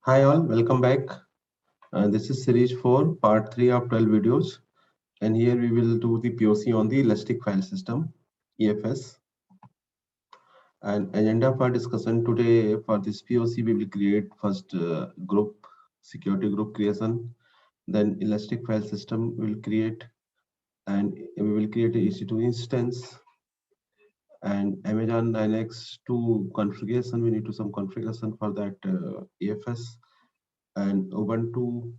Hi all, welcome back. This is series 4, part 3 of 12 videos. And here we will do the POC on the Elastic File System, EFS. And agenda for discussion today for this POC, we will create first group, security group creation. Then Elastic File System will create, and we will create a EC2 instance. And Amazon Linux 2 configuration, we need to some configuration for that EFS. And Ubuntu,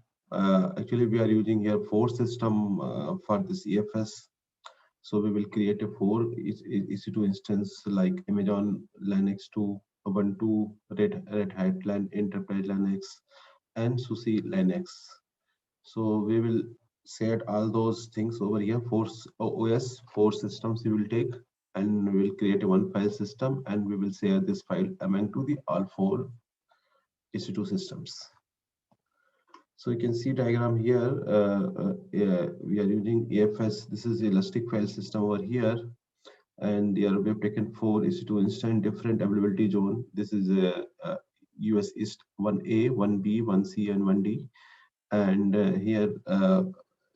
actually we are using here 4 system for this EFS. So we will create a 4 EC2 instance like Amazon Linux 2, Ubuntu, Red Hat Enterprise Linux, and SUSE Linux. So we will set all those things over here. 4 OS, 4 systems we will take, and we will create a one file system, and we will share this file among to the all 4 EC2 systems. So you can see diagram here. We are using EFS. This is the Elastic File System over here, and here we have taken 4 EC2 instance different availability zone. This is a US East 1A, 1B, 1C, and 1D. And here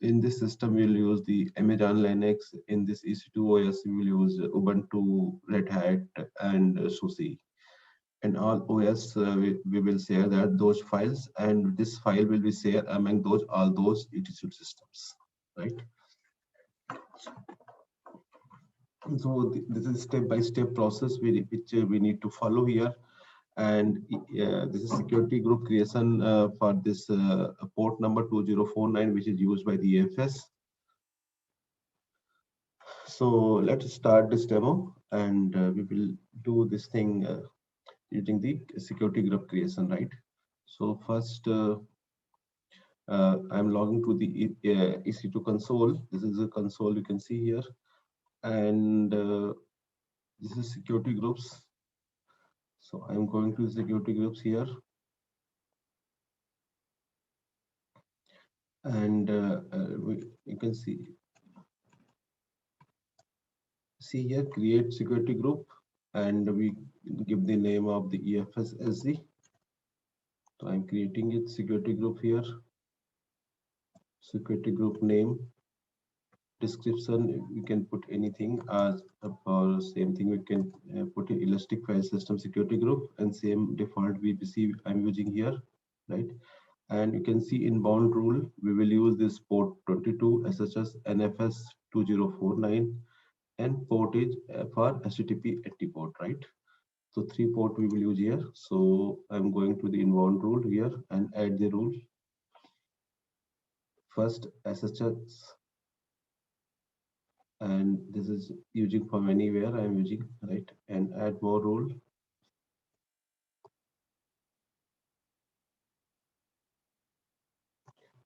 in this system we will use the Amazon Linux. In this EC2 OS we will use Ubuntu, Red Hat, and SUSE. And all OS we will share that those files, and this file will be shared among all those EC2 systems, right? So this is step-by-step process which we need to follow here. And this is security group creation for this port number 2049, which is used by the EFS. So let's start this demo, and we will do this thing using the security group creation, right? So first I'm logging to the EC2 console. This is the console you can see here, and this is security groups. So I'm going to security groups here, and you can see here create security group, and we give the name of the EFS SZ. So I'm creating it security group here. Security group name, description, we can put anything as for same thing. We can put an Elastic File System security group, and same default VPC I'm using here, right? And you can see in bound rule we will use this port 22 SSH NFS 2049, and port is for HTTP AT port, right? So 3 port we will use here. So I'm going to the inbound rule here and add the rule. First SSH, and this is using from anywhere I'm using, right? And add more rule.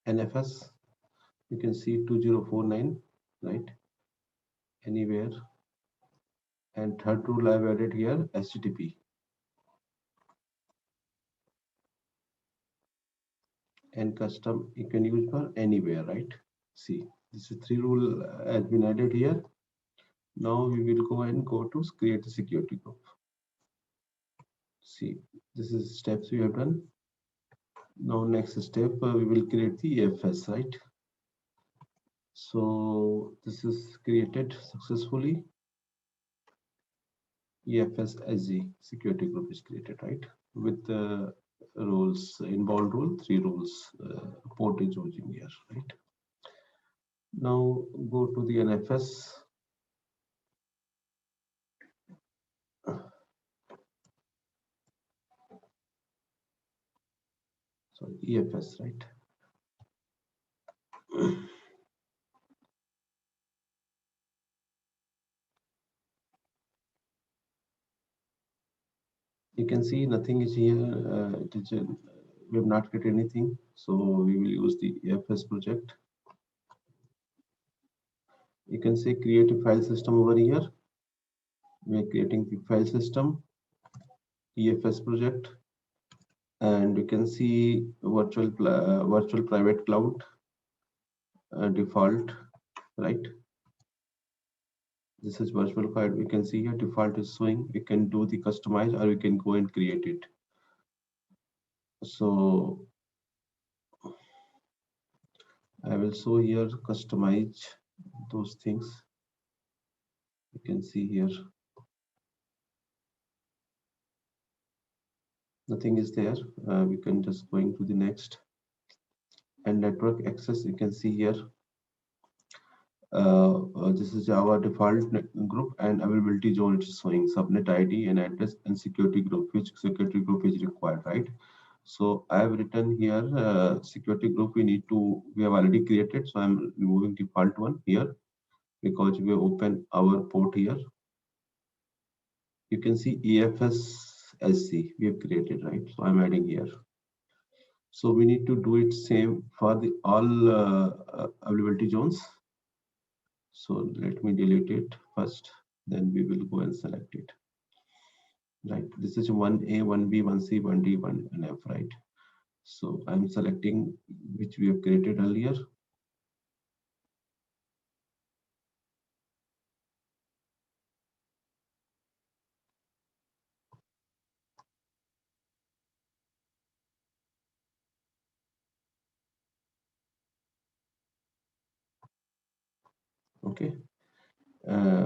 NFS, you can see 2049, right? Anywhere. And third rule I've added here, HTTP. And custom you can use for anywhere, right? See, this is 3 rule has been added here. Now we will go to create a security group. See, this is steps we have done. Now next step we will create the EFS, right? So this is created successfully. EFS SZ security group is created, right? With the rules, inbound rule, 3 rules, port is using here, right? Now go to the NFS. Sorry, EFS, right? You can see nothing is here. We have not created anything, so we will use the EFS project. You can say create a file system over here. We are creating the file system, EFS project, and you can see virtual private cloud default, right? This is virtual cloud. We can see here default is showing. We can do the customize, or we can go and create it. So I will show here customize those things. You can see here nothing is there. We can just going to the next, and network access. You can see here. This is our default group, and availability zone is showing subnet ID and address, and security group, which security group is required, right? So I have written here security group we have already created. So I'm removing default one here because we open our port here. You can see EFS-SC we have created, right? So I'm adding here. So we need to do it same for the all availability zones. So let me delete it first, then we will go and select it. Right, this is 1A, 1B, 1C, 1D, 1F, right? So I'm selecting which we have created earlier. Okay,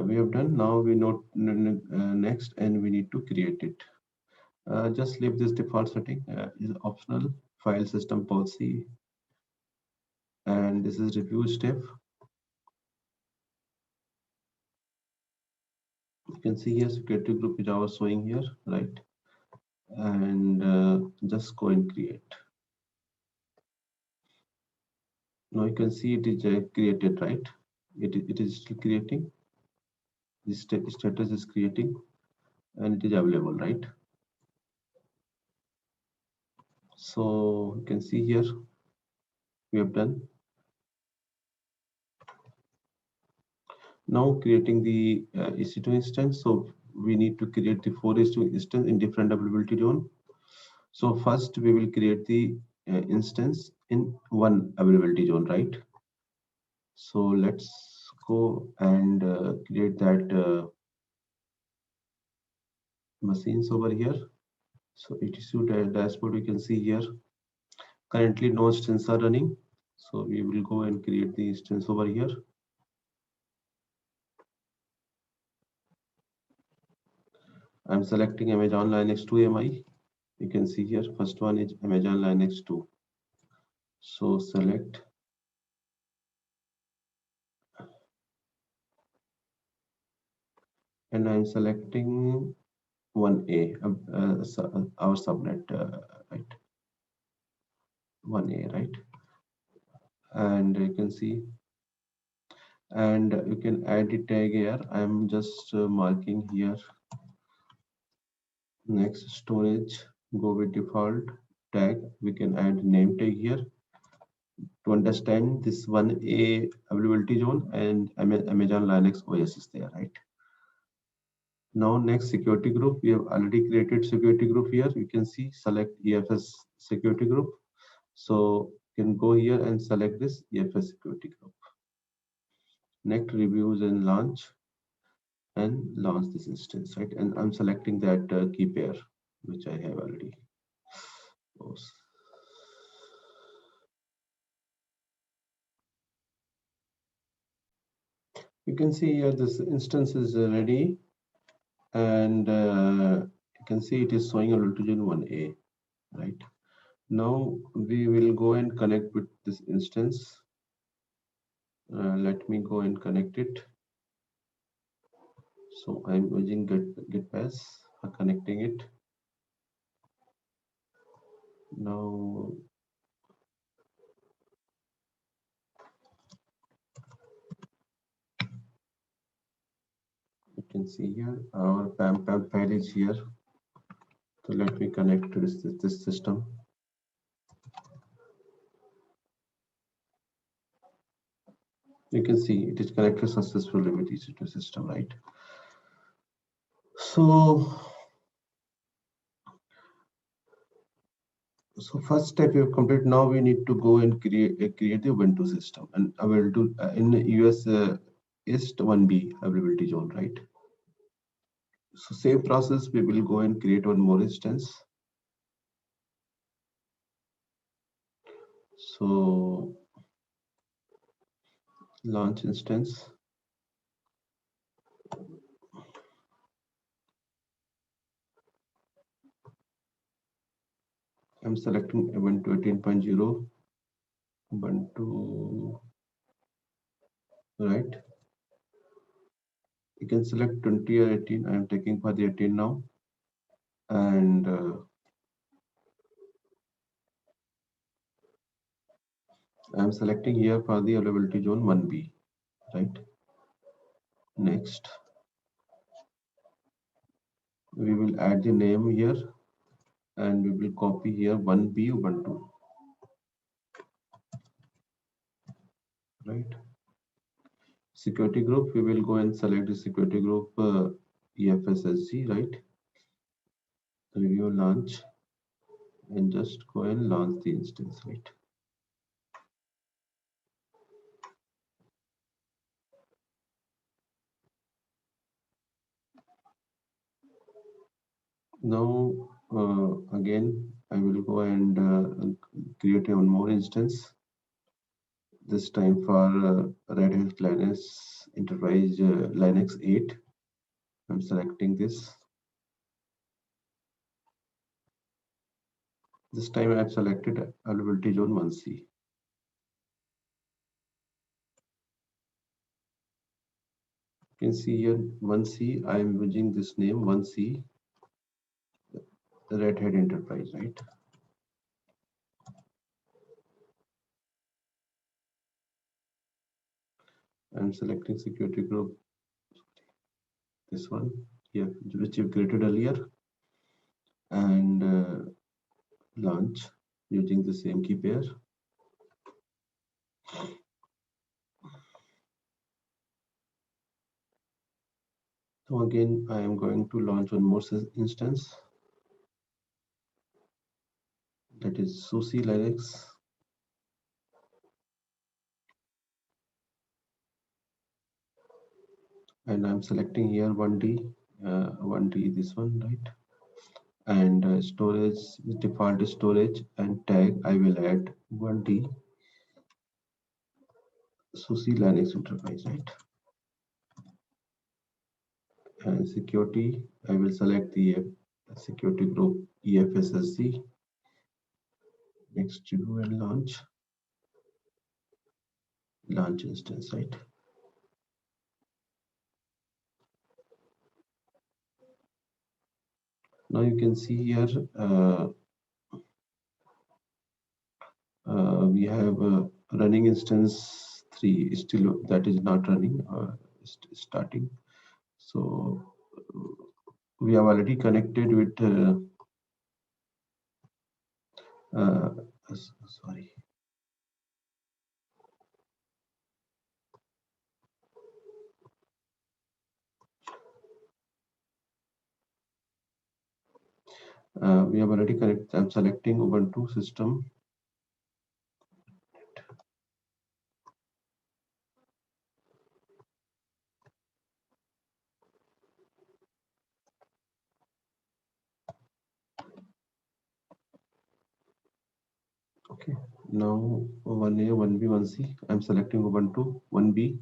we have done. Now we note next, and we need to create it. Just leave this default setting is optional. File system policy, and this is review step. You can see here security group is our showing here, right? And just go and create. Now you can see it is created, right? It is still creating. This status is creating, and it is available, right? So you can see here we have done. Now creating the EC2 instance. So we need to create the 4 EC2 instance in different availability zone. So first we will create the instance in one availability zone, right? So let's go and create that machines over here. So EC2 dashboard, we can see here currently no instance are running. So we will go and create the instance over here. I'm selecting Amazon Linux 2 MI. You can see here, first one is Amazon Linux 2. So select, and I'm selecting 1A, our subnet, right? 1A, right? And you can see, and you can add the tag here. I'm just marking here. Next, storage, go with default tag. We can add name tag here to understand this 1A availability zone, and Amazon Linux OS is there, right? Now next, security group. We have already created security group here. You can see select EFS security group. So you can go here and select this EFS security group. Next, reviews and launch this instance, right? And I'm selecting that key pair, which I have already. You can see here this instance is ready, and you can see it is showing availability zone 1A, right? Now we will go and connect with this instance. Let me go and connect it. So I'm using GetPass for connecting it. Now you can see here our PAM file is here. So let me connect to this system. You can see it is connected successfully with EC2 system, right? So first step you have completed. Now we need to go and create the Ubuntu system, and I will do in US East 1B availability zone, right? So same process, we will go and create one more instance. So launch instance. I'm selecting Ubuntu 18.0, Ubuntu, right? You can select 20 or 18. I'm taking for the 18 now. And I'm selecting here for the availability zone 1B, right? Next, we will add the name here and we will copy here 1B Ubuntu, right? Security group, we will go and select the security group EFSSG, right? Review launch and just go and launch the instance, right? Now, again, I will go and create one more instance, this time for Red Hat Linux Enterprise Linux 8. I'm selecting this. This time I've selected availability zone 1C. You can see here 1C, I am using this name 1C Red Hat Enterprise, right? I'm selecting security group, this one here, which you created earlier, and launch using the same key pair. So again, I am going to launch one more instance, that is SUSE Linux. And I'm selecting here 1D, 1D this one, right? And storage, default storage and tag, I will add 1D SUSE Linux Enterprise, right? And security, I will select the security group EFSSC. Next, you go and launch instance, right? Now you can see here we have running instance 3 still that is not running, starting. So we have already connected with sorry. We have already connected. I'm selecting Ubuntu system. Okay. Now 1A, 1B, 1C. I'm selecting Ubuntu 1B.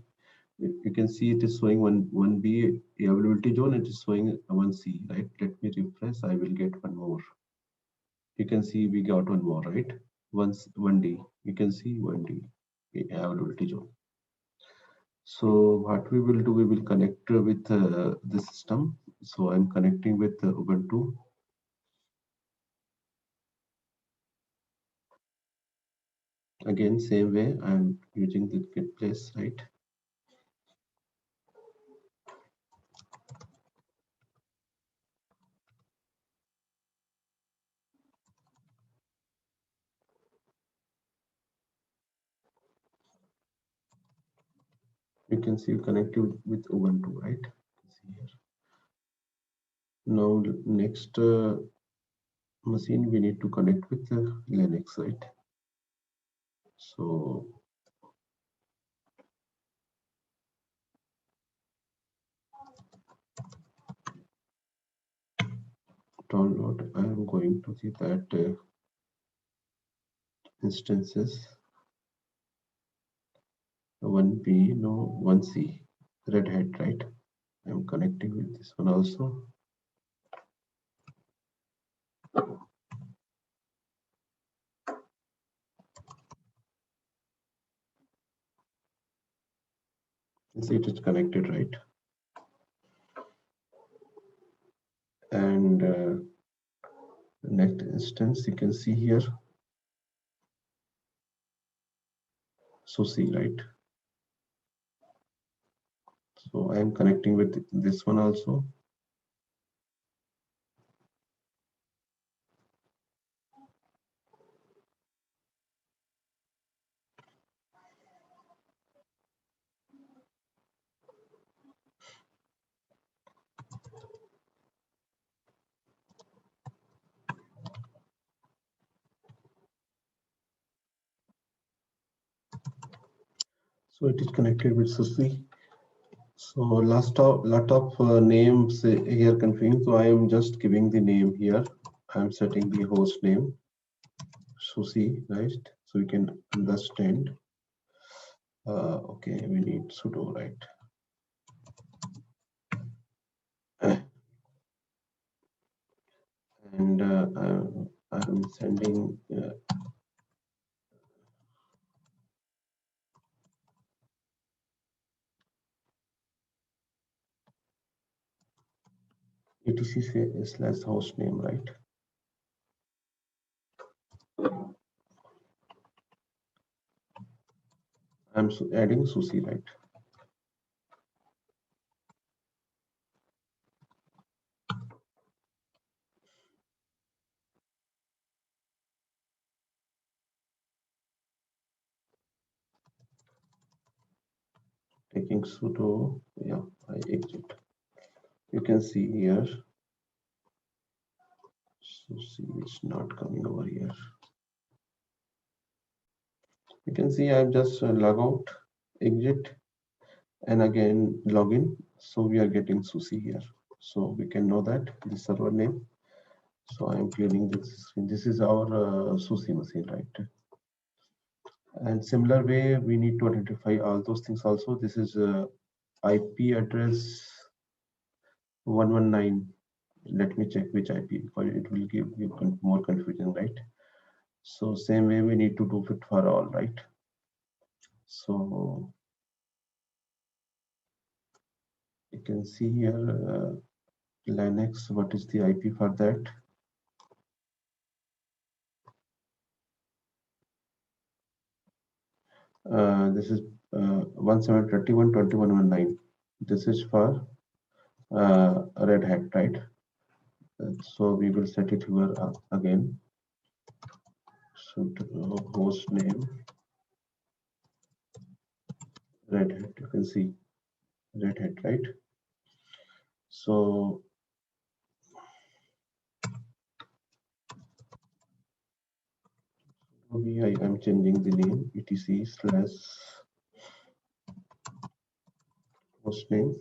You can see it is showing 1B availability zone. It is showing 1C, right? Let me refresh. I will get one more. You can see we got one more, right? 1D. You can see 1D availability zone. So what we will do, we will connect with the system. So I'm connecting with Ubuntu. Again, same way, I'm using the git place, right? You can see connected with Ubuntu, right? See here. Now, next machine, we need to connect with Linux, right? So download, I am going to see that instances, 1B, no, 1C, Red Hat, right? I'm connecting with this one also. See, it is connected, right? And next instance, you can see here, SUSE, right? So I am connecting with this one also. So it is connected with SUSE. So lot of names here confusing. So I am just giving the name here. I'm setting the host name, SUSE, right? So we can understand. Okay, we need sudo, right? And I'm sending etc/host name, right? I'm adding SUSE, right? Taking sudo, yeah, I exit. You can see here, SUSE is not coming over here. You can see I've just log out, exit, and again login. So we are getting SUSE here. So we can know that the server name. So I'm clearing this screen. This is our SUSE machine, right? And similar way, we need to identify all those things also. This is IP address 119. Let me check which IP, because it will give you more confusion, right? So same way we need to do it for all, right? So you can see here Linux, what is the IP for that? This is 17.21.21.19. This is for Red Hat, right? So we will set it here again. So host name Red Hat. You can see Red Hat, right? So I am changing the name etc/host name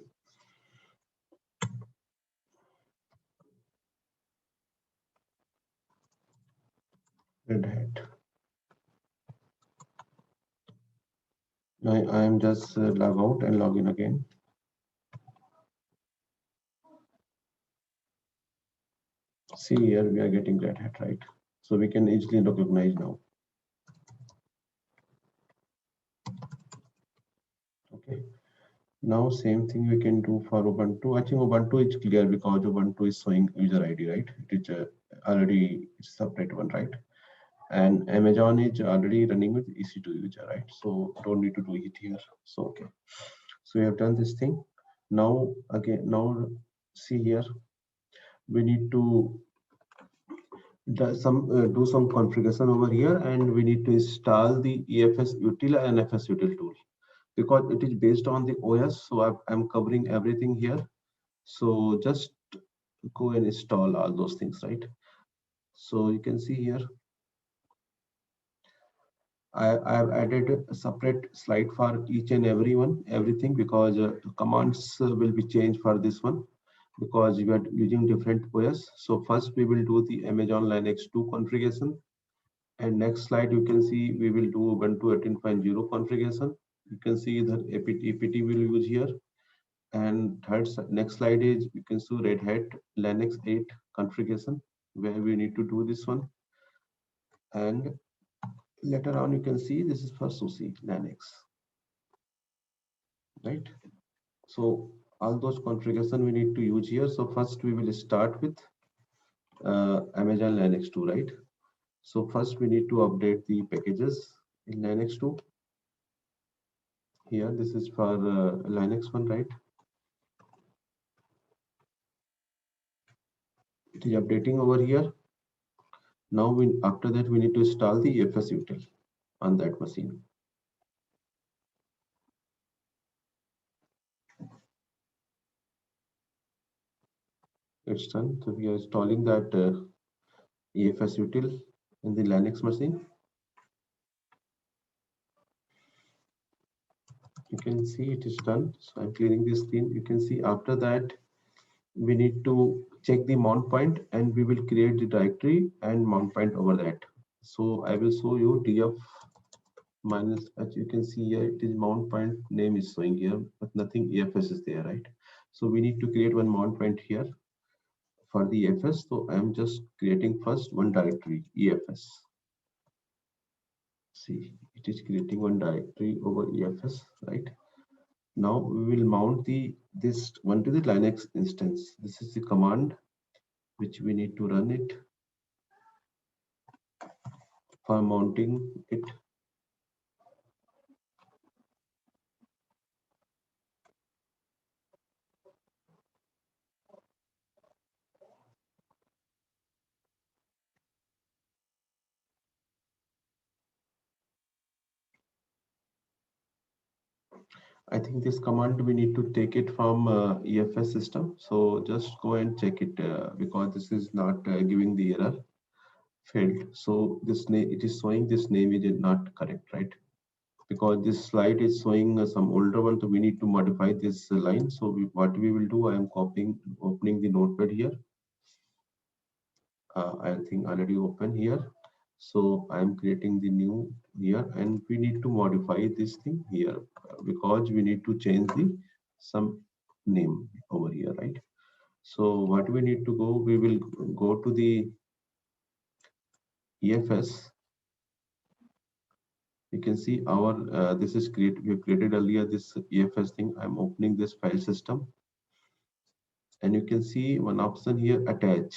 Red Hat. I am just log out and log in again. See here we are getting Red Hat, right? So we can easily recognize now. Okay. Now same thing we can do for Ubuntu. I think Ubuntu is clear because Ubuntu is showing user ID, right? It is already separate one, right? And Amazon is already running with EC2 user, right? So don't need to do it here. So okay. So we have done this thing. Now again, now see here, we need to do some configuration over here, and we need to install the EFS util and FS util tool because it is based on the OS. So I'm covering everything here. So just go and install all those things, right? So you can see here, I've added a separate slide for each and everything, because commands will be changed for this one because we are using different OS. So first we will do the Amazon Linux 2 configuration. And next slide, you can see we will do Ubuntu 18.0 configuration. You can see the APT will use here. And next slide is you can see Red Hat Linux 8 configuration, where we need to do this one. And later on, you can see this is for SUSE Linux, right? So all those configuration we need to use here. So first we will start with Amazon Linux 2, right? So first we need to update the packages in Linux 2. Here, this is for Linux one, right? It is updating over here. Now after that we need to install the EFS util on that machine. It's done. So we are installing that EFS util in the Linux machine. You can see it is done. So I'm clearing the screen. You can see after that we need to check the mount point and we will create the directory and mount point over that. So I will show you df minus, as you can see here, it is mount point name is showing here, but nothing EFS is there, right? So we need to create one mount point here for the EFS. So I'm just creating first one directory, EFS. See, it is creating one directory over EFS, right? Now we will mount this one to the Linux instance. This is the command which we need to run it for mounting it. I think this command we need to take it from EFS system. So just go and check it because this is not giving the error failed. So this name, it is showing this name is not correct, right? Because this slide is showing some older one, so we need to modify this line. So what we will do, I am opening the notepad here. I think already open here. So I'm creating the new here, and we need to modify this thing here because we need to change the some name over here, right? So what we need to go, we will go to the EFS. You can see our this is we created earlier this EFS thing. I'm opening this file system, and you can see one option here, attach.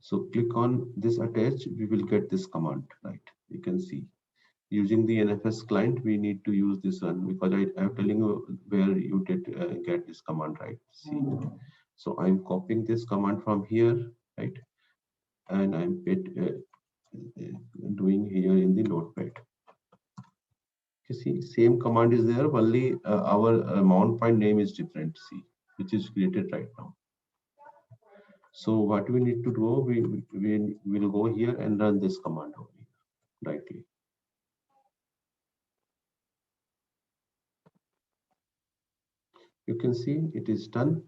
So click on this attach, we will get this command, right? You can see using the NFS client, we need to use this one because I'm telling you where you did get this command, right? See, so I'm copying this command from here, right? And I'm doing here in the notepad. You see, same command is there, only our mount point name is different, see, which is created right now. So what we need to do, we will go here and run this command over here directly. You can see it is done.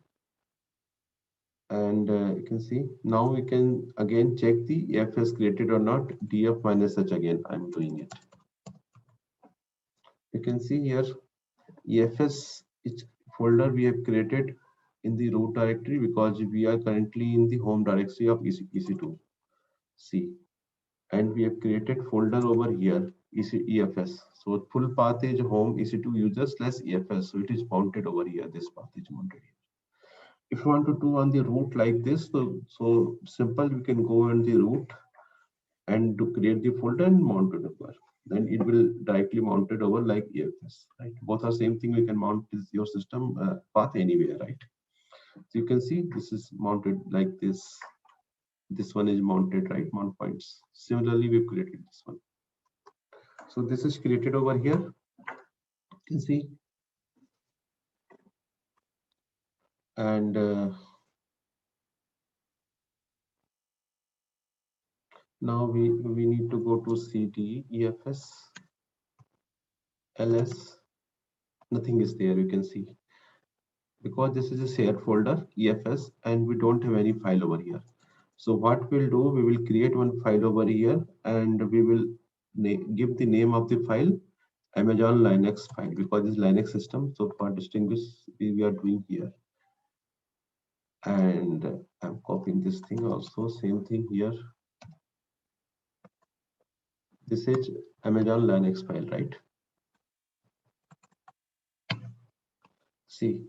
And you can see now we can again check the EFS created or not, df minus h again, I'm doing it. You can see here EFS folder we have created in the root directory because we are currently in the home directory of EC2. See, and we have created folder over here, EFS. So full path is home EC2 users / EFS. So it is mounted over here. This path is mounted here. If you want to do on the root like this, so simple, we can go on the root and to create the folder and mount it over. Then it will directly mount it over like EFS, right? Both are same thing. We can mount your system path anywhere, right? So you can see this is mounted like this. This one is mounted, right? Mount points. Similarly, we've created this one. So this is created over here. You can see. And now we need to go to CD, EFS, LS. Nothing is there, you can see. Because this is a shared folder, EFS, and we don't have any file over here. So what we'll do, we will create one file over here and we will give the name of the file Amazon Linux file, because it's Linux system. So for distinguish, we are doing here. And I'm copying this thing also, same thing here. This is Amazon Linux file, right? See,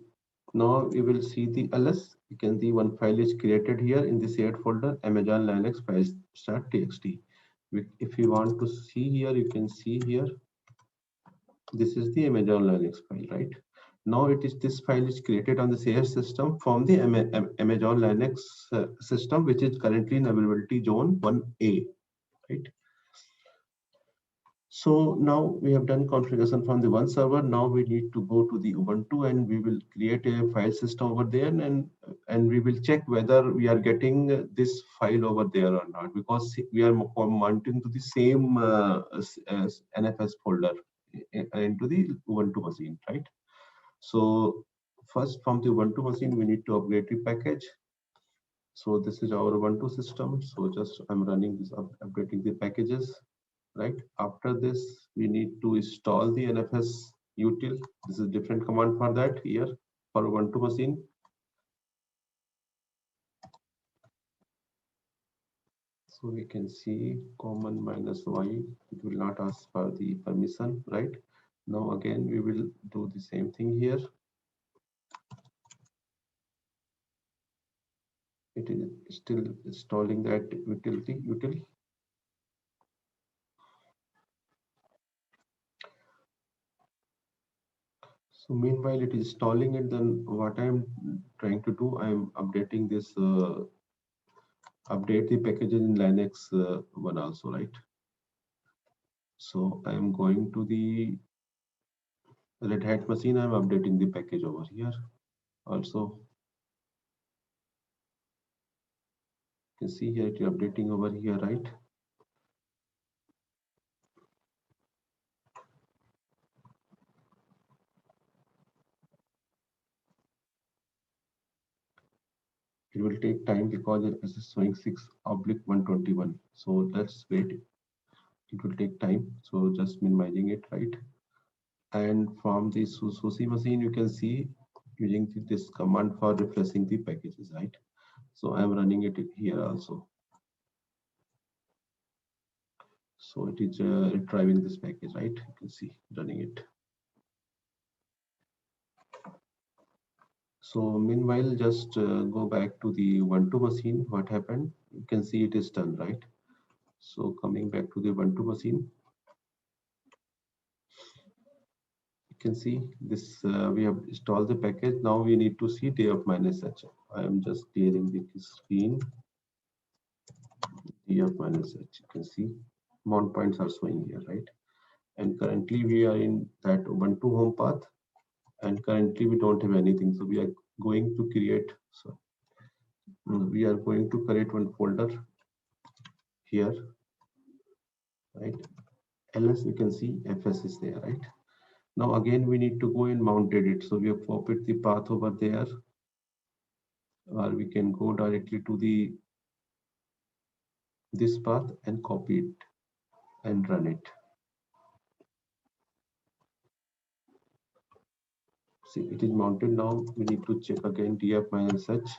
now we will see the ls. You can see one file is created here in the shared folder, Amazon Linux files .txt. If you want to see here, you can see here. This is the Amazon Linux file, right? Now this file is created on the shared system from the Amazon Linux system, which is currently in availability zone 1A, right? So now we have done configuration from the one server. Now we need to go to the Ubuntu and we will create a file system over there, and we will check whether we are getting this file over there or not, because we are mounting to the same as NFS folder into the Ubuntu machine, right? So first from the Ubuntu machine, we need to upgrade the package. So this is our Ubuntu system. So just I'm running this, updating the packages. Right after this, we need to install the NFS util. This is different command for that here for Ubuntu machine. So we can see common -y. It will not ask for the permission, right? Now again, we will do the same thing here. It is still installing that util. So meanwhile it is installing it, then what I'm trying to do, I'm updating this, update the packages in Linux one also, right? So I'm going to the Red Hat machine, I'm updating the package over here. Also, you can see here it is updating over here, right? It will take time because it is showing 6/121. So let's wait. It will take time. So just minimizing it, right? And from the SUSE machine, you can see using this command for refreshing the packages, right? So I'm running it here also. So it is retrieving this package, right? You can see running it. So meanwhile, just go back to the Ubuntu machine. What happened? You can see it is done, right? So coming back to the Ubuntu machine, you can see this. We have installed the package. Now we need to see df-h. I am just clearing the screen. df-h. You can see mount points are showing here, right? And currently we are in that Ubuntu home path, and currently we don't have anything. So we are going to create. So we are going to create one folder here, right? ls, you can see fs is there, right? Now again we need to go and mounted it. So we have copied the path over there, or we can go directly to the this path and copy it and run it. See, it is mounted. Now we need to check again df-h.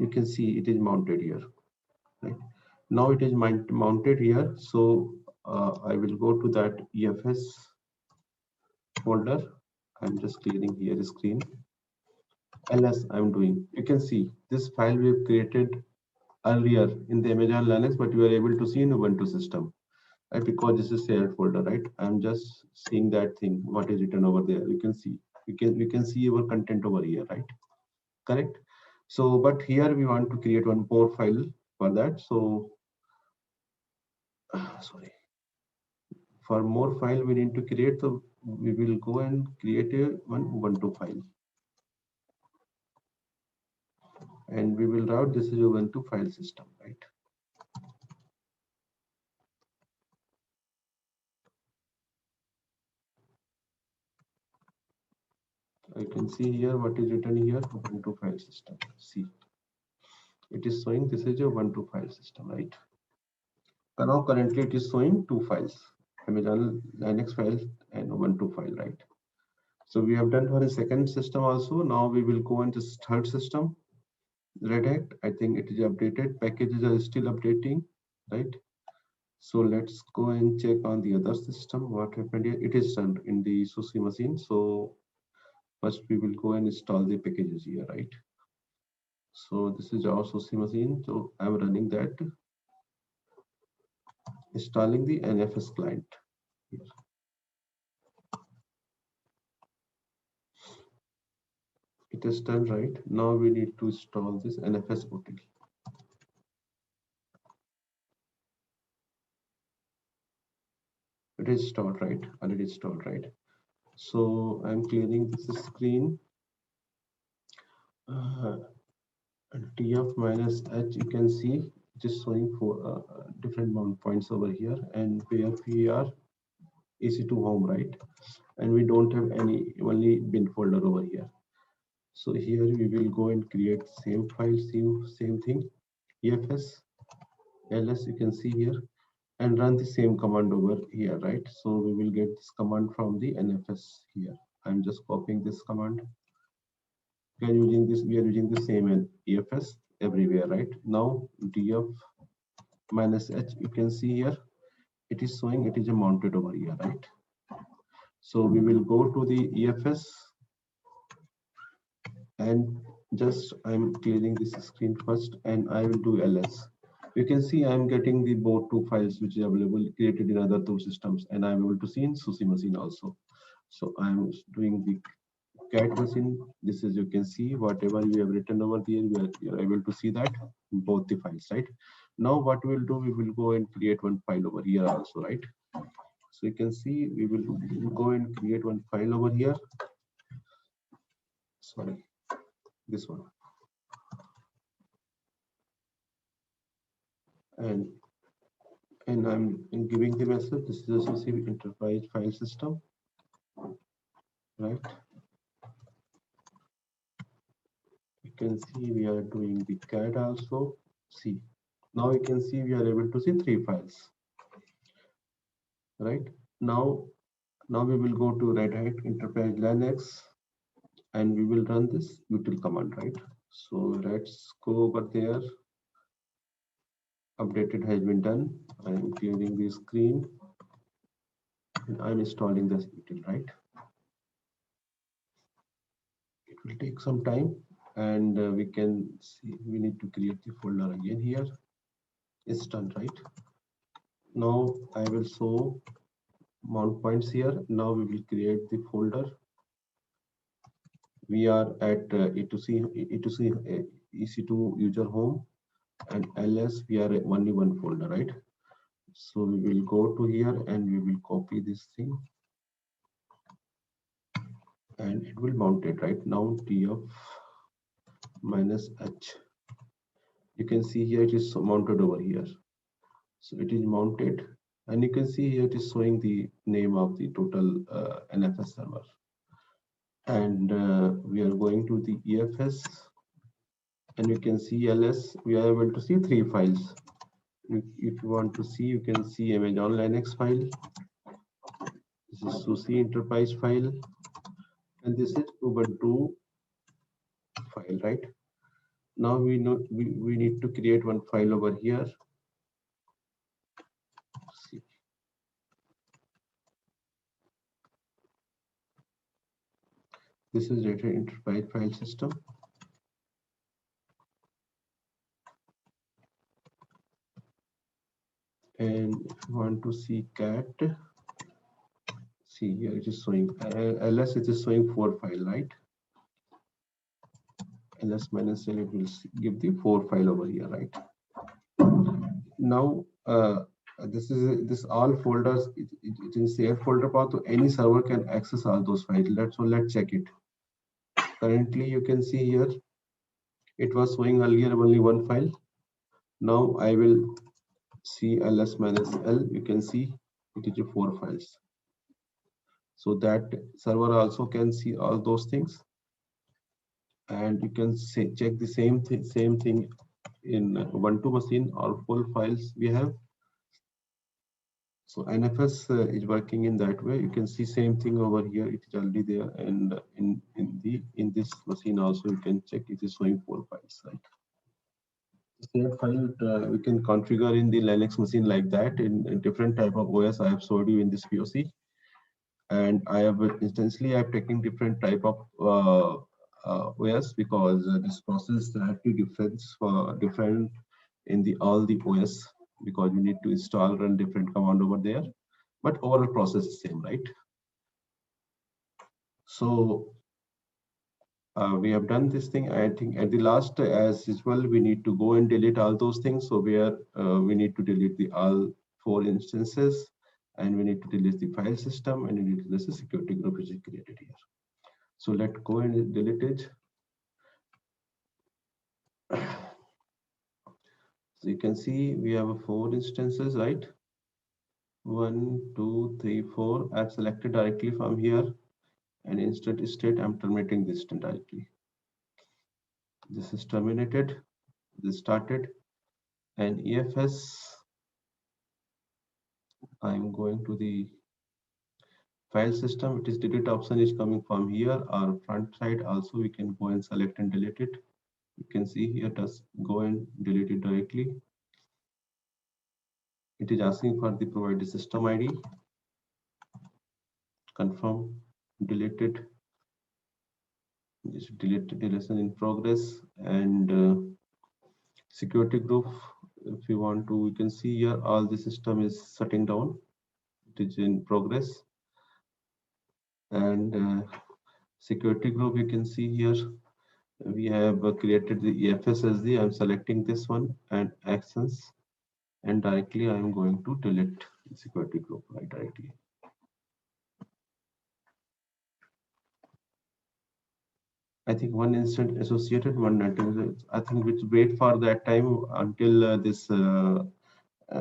You can see it is mounted here, right? Now it is mounted here. So I will go to that EFS folder. I'm just clearing here the screen. ls I'm doing. You can see this file we have created earlier in the Amazon Linux, but you are able to see in Ubuntu system, right? Because this is shared folder, right? I'm just seeing that thing, what is written over there. You can see, we can see our content over here, right? Correct. So, but here we want to create one more file for that. So, sorry, for more file we need to create. So we will go and create a one Ubuntu file, and we will route this is Ubuntu file system, right? I can see here what is written here, Ubuntu file system. See, It is showing this is a 1-2 file system, right? Now currently it is showing 2 files, Amazon Linux file and 1-2 file, right? So we have done for the second system also. Now we will go on this third system, Red Hat. I think it is updated. Packages are still updating, right? So let's go and check on the other system. What happened here? It is done in the SUSE machine. So first we will go and install the packages here, right? So this is our SUSE machine. So I'm running that, installing the NFS client here. It is done, right? Now we need to install this NFS util. It is installed, right? Already installed, right? So I'm clearing this screen. TF minus H, you can see just showing for different mount points over here, and where we are EC2 home, right? And we don't have any only bin folder over here. So here we will go and create same file, same thing, EFS ls, you can see here, and run the same command over here, right? So we will get this command from the NFS here. I'm just copying this command. We are using the same EFS everywhere, right? Now df minus h, you can see here it is showing it is a mounted over here, right? So we will go to the EFS and just I'm clearing this screen first, and I will do ls. You can see I'm getting the both 2 files which is available created in other 2 systems, and I'm able to see in SUSE machine also. So I'm doing the cat machine. This is, you can see whatever we have written over there, you're able to see that both the files, right? Now what we'll do, we will go and create one file over here also, right? So you can see we will go and create one file over here. Sorry, this one. And I'm giving the message. This is a SUSE enterprise file system, right? You can see we are doing the CAD also. See, now you can see we are able to see 3 files, right? Now we will go to Red Hat Enterprise Linux, and we will run this util command, right? So let's go over there. Updated has been done. I am clearing the screen, and I'm installing this util, right? It will take some time, and we can see we need to create the folder again here. It's done, right? Now I will show mount points here. Now we will create the folder. We are at E2C EC2 user home, and ls we are only one folder, right? So we will go to here and we will copy this thing, and it will mount it, right? Now tf minus h, you can see here it is mounted over here. So it is mounted, and you can see here it is showing the name of the total NFS server. And we are going to the EFS, and you can see ls, we are able to see 3 files. If you want to see, you can see Amazon Linux file, this is SUSE enterprise file, and this is Ubuntu file, right? Now we know we need to create one file over here. See. This is Red Hat Enterprise file system. And if you want to see cat, see here it is showing ls, it is showing 4 file, right? ls minus l, it will give the 4 file over here, right? Now this all folders, it is shared folder path, so any server can access all those files. Let's check it. Currently you can see here it was showing earlier only one file. Now I will see ls minus l, you can see it is 4 files, so that server also can see all those things. And you can check the same thing in Ubuntu machine or full files we have. So NFS is working in that way. You can see same thing over here. It is already there, and in this machine also you can check it is showing 4 files, right? Shared file we can configure in the Linux machine like that in different type of OS. I have showed you in this POC, and I have instantly I have taken different type of OS because this process slightly different in the all the OS, because you need to install run different command over there, but overall process is same, right? So we have done this thing. I think at the last, as usual, we need to go and delete all those things. So we need to delete the all 4 instances, and we need to delete the file system, and we need to delete the security group which is created here. So let's go and delete it. So you can see we have 4 instances, right? 1, 2, 3, 4. I've selected directly from here, and instant state I'm terminating this directly. This is terminated. This started, and EFS. I'm going to the file system. It is delete option is coming from here. Our front side also we can go and select and delete it. You can see here, does go and delete it directly. It is asking for the provided system ID. Confirm, delete it. Just delete deletion in progress, and security group. If you want to, you can see here all the system is shutting down. It is in progress, and security group you can see here. We have created the EFSSD. I'm selecting this one and actions, and directly I'm going to delete the security group right directly. I think one instant associated, one not. I think we wait for that time until this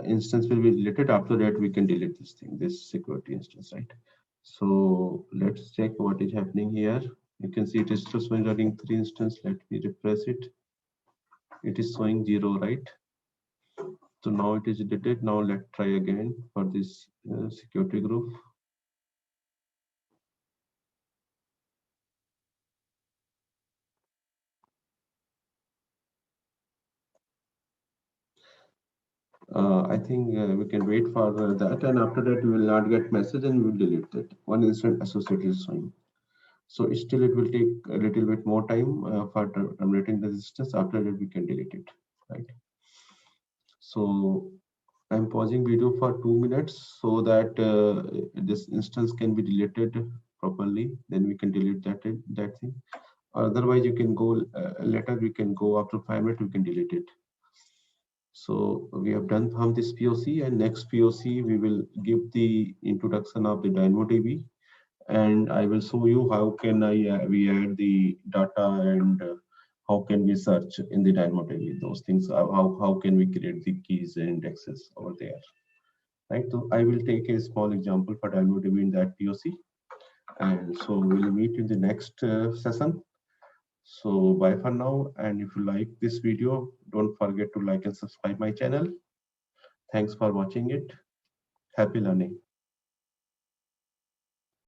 instance will be deleted. After that, we can delete this thing, this security instance, right? So let's check what is happening here. You can see it is still showing running 3 instance. Let me refresh it. It is showing 0, right? So now it is deleted. Now let's try again for this security group. I think we can wait for that, and after that we will not get message and we will delete that. One instant associated is showing. So still it will take a little bit more time for terminating the resistance. After that we can delete it, right? So I'm pausing video for 2 minutes so that this instance can be deleted properly. Then we can delete that thing. Otherwise, you can go later. We can go after 5 minutes. We can delete it. So we have done from this POC, and next POC we will give the introduction of the DynamoDB, and I will show you how can we add the data, and how can we search in the DynamoDB. Those things. How can we create the keys and indexes over there, right? So I will take a small example for DynamoDB in that POC, and so we'll meet in the next session. So bye for now, and if you like this video, don't forget to like and subscribe my channel. Thanks for watching it. Happy learning.